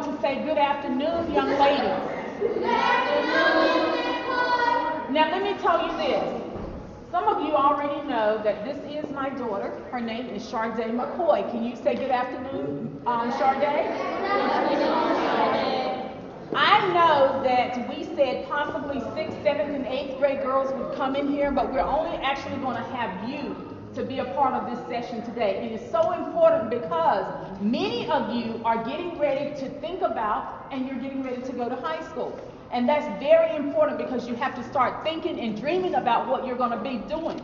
to say good afternoon, young ladies. Good afternoon. Now let me tell you this. Some of you already know that this is my daughter. Her name is Shardee McKoy. Can you say good afternoon, Shardee? I know that we said possibly 6th, 7th, and 8th grade girls would come in here, but we're only actually going to have you to be a part of this session today. It is so important because many of you are getting ready to think about and you're getting ready to go to high school. And that's very important because you have to start thinking and dreaming about what you're going to be doing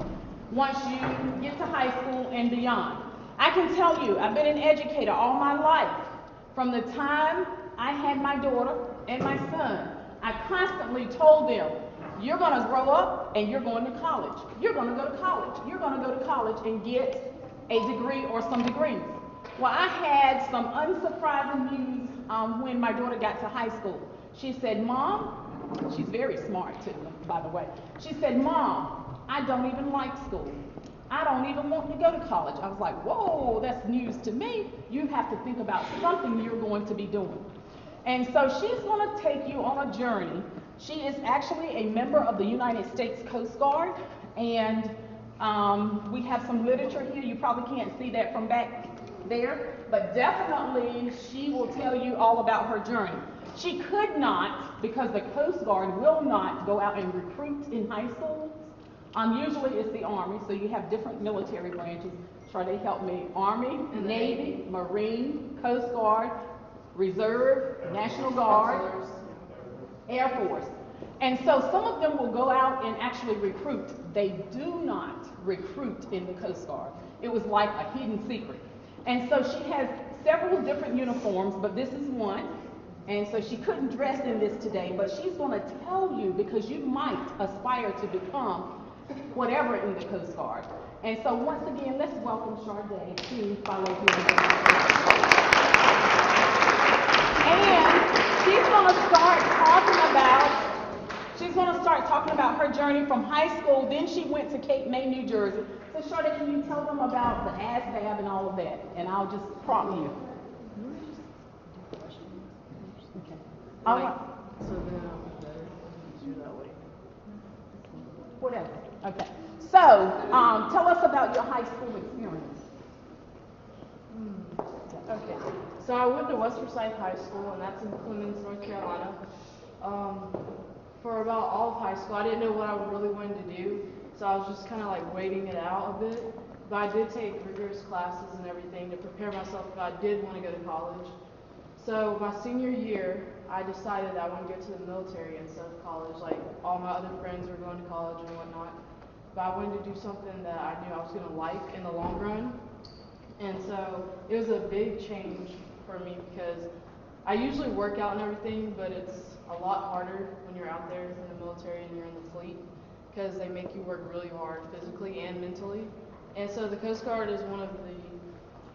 once you get to high school and beyond. I can tell you, I've been an educator all my life. From the time I had my daughter and my son, I constantly told them, you're going to grow up and you're going to college. You're going to go to college. You're going to go to college and get a degree or some degrees. Well, I had some unsurprising news when my daughter got to high school. She said, Mom, she's very smart too, by the way. She said, Mom, I don't even like school. I don't even want to go to college. I was like, whoa, that's news to me. You have to think about something you're going to be doing. And so she's going to take you on a journey. She is actually a member of the United States Coast Guard, and we have some literature here. You probably can't see that from back there, but definitely she will tell you all about her journey. She could not, because the Coast Guard will not go out and recruit in high schools. Usually it's the Army, so you have different military branches. Shardee, help me. Army, Navy, Marine, Coast Guard, Reserve, National Guard, Air Force. And so some of them will go out and actually recruit. They do not recruit in the Coast Guard. It was like a hidden secret. And so she has several different uniforms, but this is one. And so she couldn't dress in this today, but she's going to tell you because you might aspire to become whatever in the Coast Guard. And so once again, let's welcome Shardee to follow here. And she's going to start talking about her journey from high school. Then she went to Cape May, New Jersey. So Shardee, can you tell them about the ASVAB and all of that? And I'll just prompt you. Okay. All right. So then do that way. Whatever. Okay. So tell us about your high school experience. Okay. So I went to West Forsyth High School, and that's in Clemens, North Carolina. For about all of high school, I didn't know what I really wanted to do, so I was just kind of like waiting it out a bit. But I did take rigorous classes and everything to prepare myself if I did want to go to college. So my senior year, I decided I wanted to go to the military instead of college. Like all my other friends were going to college and whatnot. But I wanted to do something that I knew I was going to like in the long run. And so it was a big change for me because I usually work out and everything, but it's a lot harder when you're out there in the military and you're in the fleet because they make you work really hard physically and mentally. And so the Coast Guard is one of the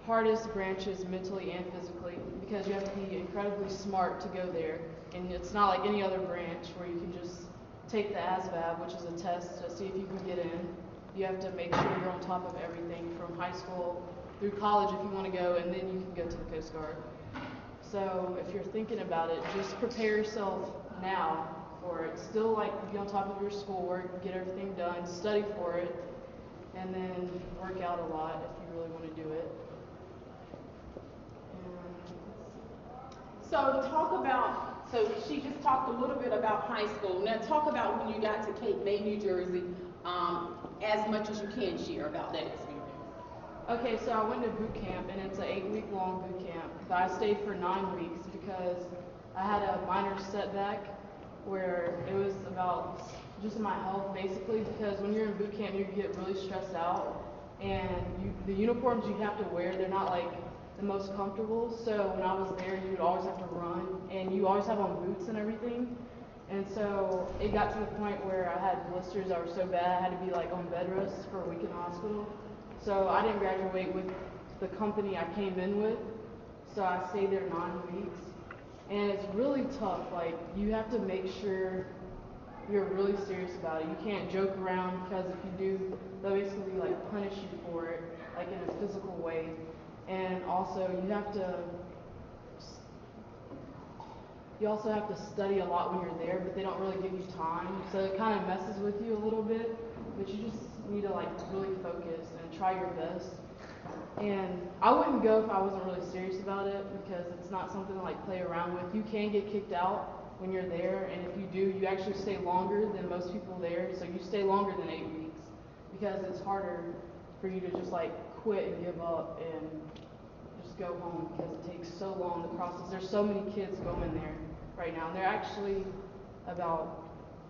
hardest branches mentally and physically because you have to be incredibly smart to go there. And it's not like any other branch where you can just take the ASVAB, which is a test to see if you can get in. You have to make sure you're on top of everything from high school through college if you want to go, and then you can go to the Coast Guard. So if you're thinking about it, just prepare yourself now for it. Still like be on top of your schoolwork, get everything done, study for it, and then work out a lot if you really want to do it. So she just talked a little bit about high school. Now talk about when you got to Cape May, New Jersey, as much as you can share about that experience. Okay, so I went to boot camp, and it's an 8-week long boot camp, but I stayed for 9 weeks because I had a minor setback where it was about just my health basically, because when you're in boot camp, you get really stressed out, and the uniforms you have to wear, they're not like the most comfortable, so when I was there, you would always have to run, and you always have on boots and everything, and so it got to the point where I had blisters that were so bad, I had to be like on bed rest for a week in the hospital. So I didn't graduate with the company I came in with, so I stayed there 9 weeks. And it's really tough, like you have to make sure you're really serious about it. You can't joke around because if you do, they'll basically like punish you for it, like in a physical way. And also you have to You also have to study a lot when you're there, but they don't really give you time, so it kind of messes with you a little bit, but you just need to like really focus and try your best. And I wouldn't go if I wasn't really serious about it, because it's not something to like play around with. You can get kicked out when you're there, and if you do, you actually stay longer than most people there, so you stay longer than 8 weeks, because it's harder for you to just like quit and give up and just go home, because it takes so long, the process. There's so many kids going there right now, and they're actually about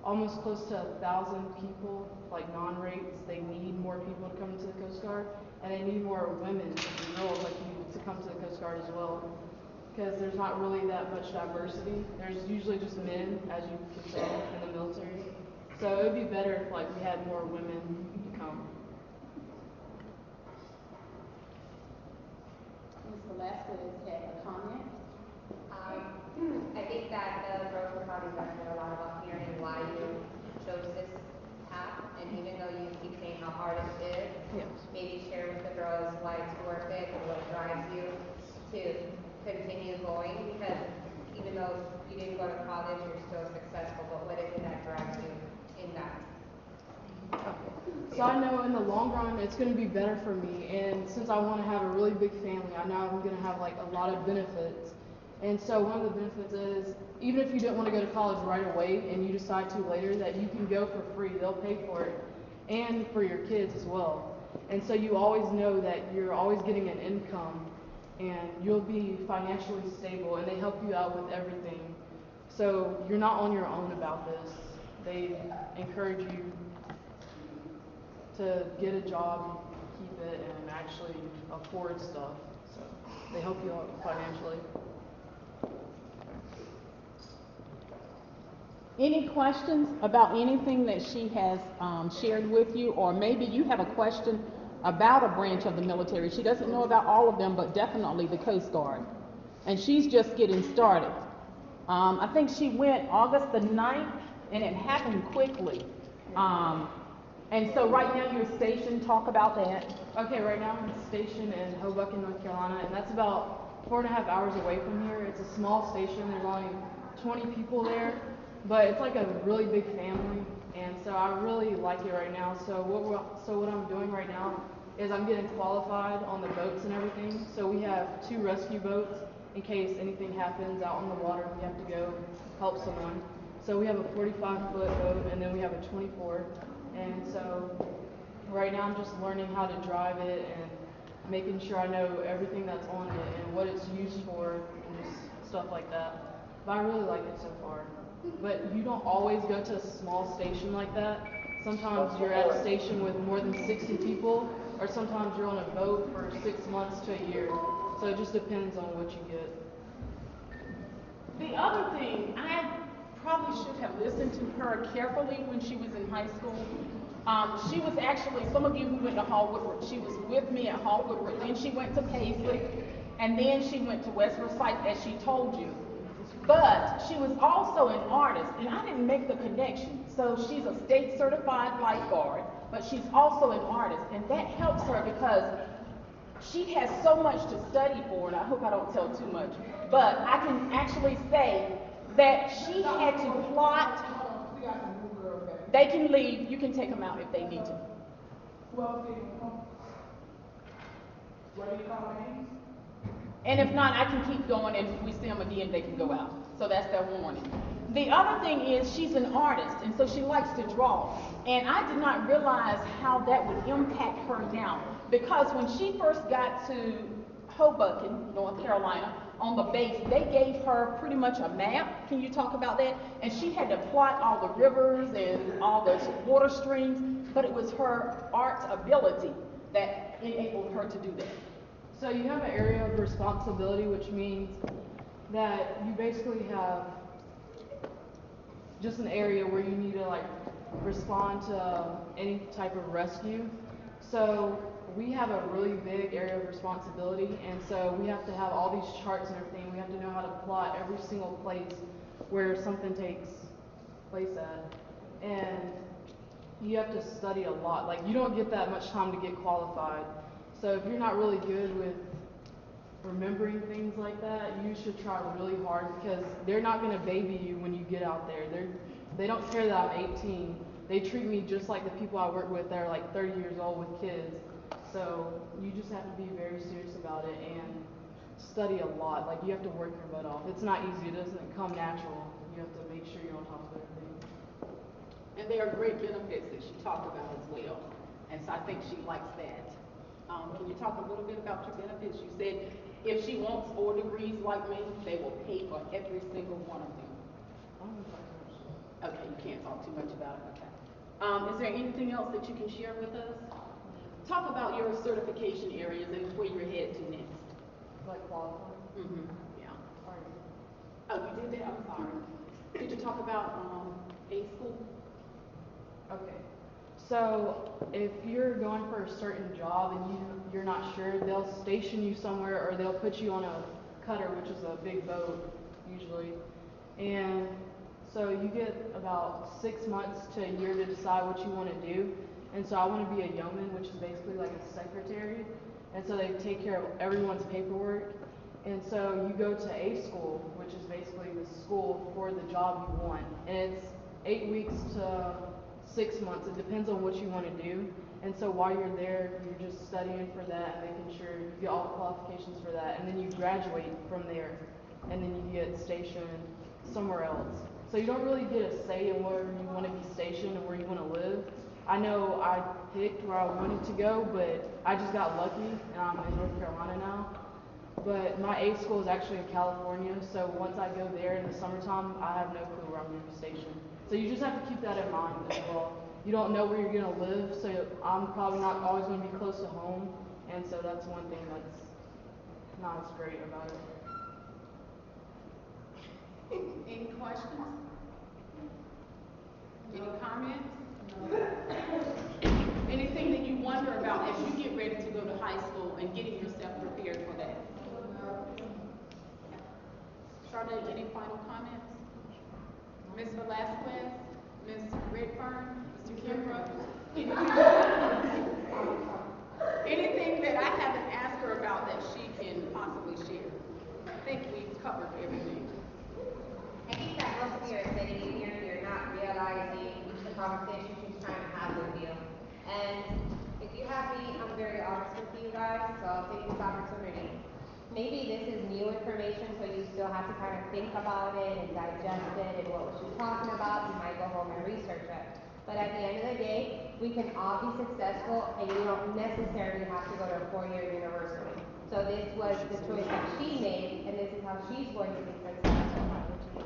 almost close to 1,000 people, like non-rates. They need more people to come into the Coast Guard, and they need more women and girls like you to come to the Coast Guard as well, because there's not really that much diversity. There's usually just men, as you can say, in the military. So it would be better if like we had more women to come. Ms. Velasquez had a comment. I think that the girls will probably learn a lot about hearing why you chose this path, and even though you keep saying how hard it is, Yes. maybe share with the girls why it's worth it and what drives you to continue going, because even though you didn't go to college, you're still successful, but what is it that drives you in that? So I know in the long run it's going to be better for me, and since I want to have a really big family, I know I'm going to have like a lot of benefits. And so one of the benefits is, even if you didn't want to go to college right away and you decide to later, that you can go for free. They'll pay for it, and for your kids as well. And so you always know that you're always getting an income, and you'll be financially stable, and they help you out with everything. So you're not on your own about this. They encourage you to get a job, keep it, and actually afford stuff. So they help you out financially. Any questions about anything that she has shared with you, or maybe you have a question about a branch of the military? She doesn't know about all of them, but definitely the Coast Guard. And she's just getting started. I think she went August the 9th, and it happened quickly. And so right now you're stationed, talk about that. Okay, right now I'm stationed in Hoboken, North Carolina, and that's about 4.5 hours away from here. It's a small station. There's only 20 people there, but it's like a really big family, and so I really like it right now. So what I'm doing right now is I'm getting qualified on the boats and everything. So we have 2 rescue boats in case anything happens out on the water. We have to go help someone. So we have a 45-foot boat, and then we have a 24. And so right now I'm just learning how to drive it and making sure I know everything that's on it and what it's used for and just stuff like that. But I really like it so far. But you don't always go to a small station like that. Sometimes you're at a station with more than 60 people, or sometimes you're on a boat for 6 months to a year. So it just depends on what you get. The other thing, I probably should have listened to her carefully when she was in high school. She was actually, some of you who went to Hall Woodward, she was with me at Hall Woodward. Then she went to Paisley, and then she went to West Forsyth, as she told you. But she was also an artist, and I didn't make the connection. So she's a state certified lifeguard, but she's also an artist, and that helps her because she has so much to study for, and I hope I don't tell too much, but I can actually say that she had to plot. They can leave. You can take them out if they need to. And if not, I can keep going, and if we see them again, they can go out. So that's their warning. The other thing is she's an artist, and so she likes to draw. And I did not realize how that would impact her now. Because when she first got to Hoboken, North Carolina, on the base, they gave her pretty much a map. Can you talk about that? And she had to plot all the rivers and all the water streams, but it was her art ability that enabled her to do that. So you have an area of responsibility, which means that you basically have just an area where you need to like respond to any type of rescue. So we have a really big area of responsibility, and so we have to have all these charts and everything. We have to know how to plot every single place where something takes place at. And you have to study a lot. Like, you don't get that much time to get qualified. So if you're not really good with remembering things like that, you should try really hard because they're not going to baby you when you get out there. They don't care that I'm 18. They treat me just like the people I work with that are like 30 years old with kids. So you just have to be very serious about it and study a lot. Like you have to work your butt off. It's not easy. It doesn't come natural. You have to make sure you're on top of everything. And there are great benefits that she talked about as well. And so I think she likes that. Can you talk a little bit about your benefits? You said if she wants 4 degrees like me, they will pay for every single one of them. I don't know if I can actually. Okay, you can't talk too much about it, okay. Is there anything else that you can share with us? Talk about your certification areas and where you're headed to next. Like qualifying? Mm-hmm, yeah. Alright. Oh, you did that? I'm sorry. Did you talk about A school? Okay. So if you're going for a certain job and you're not sure, they'll station you somewhere or they'll put you on a cutter, which is a big boat usually. And so you get about 6 months to a year to decide what you want to do. And so I want to be a yeoman, which is basically like a secretary. And so they take care of everyone's paperwork. And so you go to A school, which is basically the school for the job you want. And it's 8 weeks to 6 months. It depends on what you want to do. And so while you're there, you're just studying for that and making sure you get all the qualifications for that. And then you graduate from there. And then you get stationed somewhere else. So you don't really get a say in where you want to be stationed and where you want to live. I know I picked where I wanted to go, but I just got lucky and I'm in North Carolina now. But my A school is actually in California, so once I go there in the summertime, I have no clue where I'm going to be stationed. So you just have to keep that in mind as well. You don't know where you're going to live, so I'm probably not always going to be close to home, and so that's one thing that's not as great about it. Any questions? Any comments? Anything that you wonder about as you get ready to go to high school and getting yourself prepared for that? Shardee, any final comments? Ms. Velasquez, Ms. Redfern, Mr. Kimbrough? Anything that I haven't asked her about that she can possibly share? I think we've covered everything. I think that most of you are sitting in here, you're not realizing the conversation she's trying to have with you. And if you have me, I'm very honest with you guys, so I'll take this opportunity. Maybe this is new information, so you still have to kind of think about it and digest it and what was she talking about. You might go home and research it. But at the end of the day, we can all be successful and you don't necessarily have to go to a 4-year university. So this was the choice that she made and this is how she's going to be successful.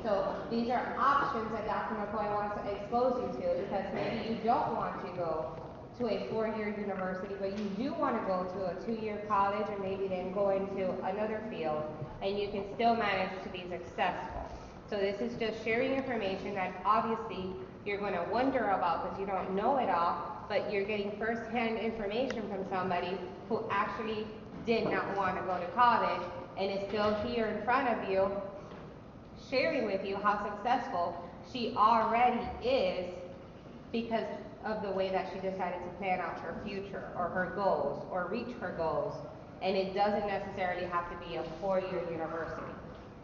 So these are options that Dr. McKoy wants to expose you to because maybe you don't want to go to a 4-year university, but you do want to go to a 2-year college or maybe then go into another field and you can still manage to be successful. So this is just sharing information that obviously you're going to wonder about because you don't know it all, but you're getting first-hand information from somebody who actually did not want to go to college and is still here in front of you sharing with you how successful she already is because of the way that she decided to plan out her future or her goals or reach her goals. And it doesn't necessarily have to be a 4-year university.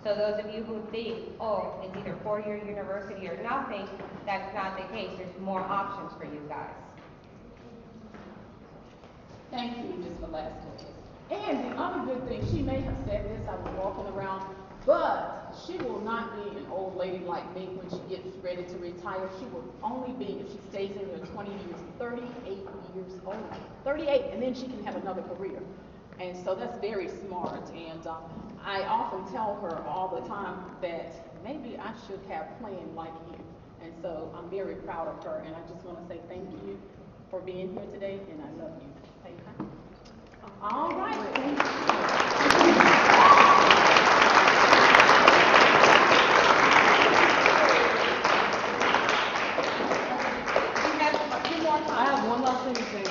So those of you who think, oh, it's either 4-year university or nothing, that's not the case. There's more options for you guys. Thank you, Ms. Velasquez. And the other good thing, she may have said this, I was walking around, but she will not be an old lady like me when she gets ready to retire. She will only be, if she stays in there 20 years, 38 years old. 38, and then she can have another career. And so that's very smart. And I often tell her all the time that maybe I should have planned like you. And so I'm very proud of her. And I just want to say thank you for being here today, and I love you. Okay. All right. Thank you. I have one last thing to say.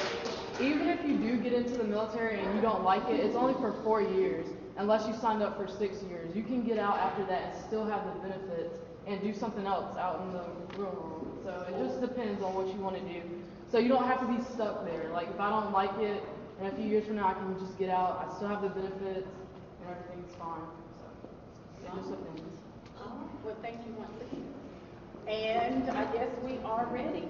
Even if you do get into the military and you don't like it, it's only for 4 years, unless you signed up for 6 years. You can get out after that and still have the benefits and do something else out in the real world. So it just depends on what you want to do. So you don't have to be stuck there. Like if I don't like it, and a few years from now I can just get out, I still have the benefits and everything. farm, so it just depends. All right, well, thank you once again. And I guess we are ready.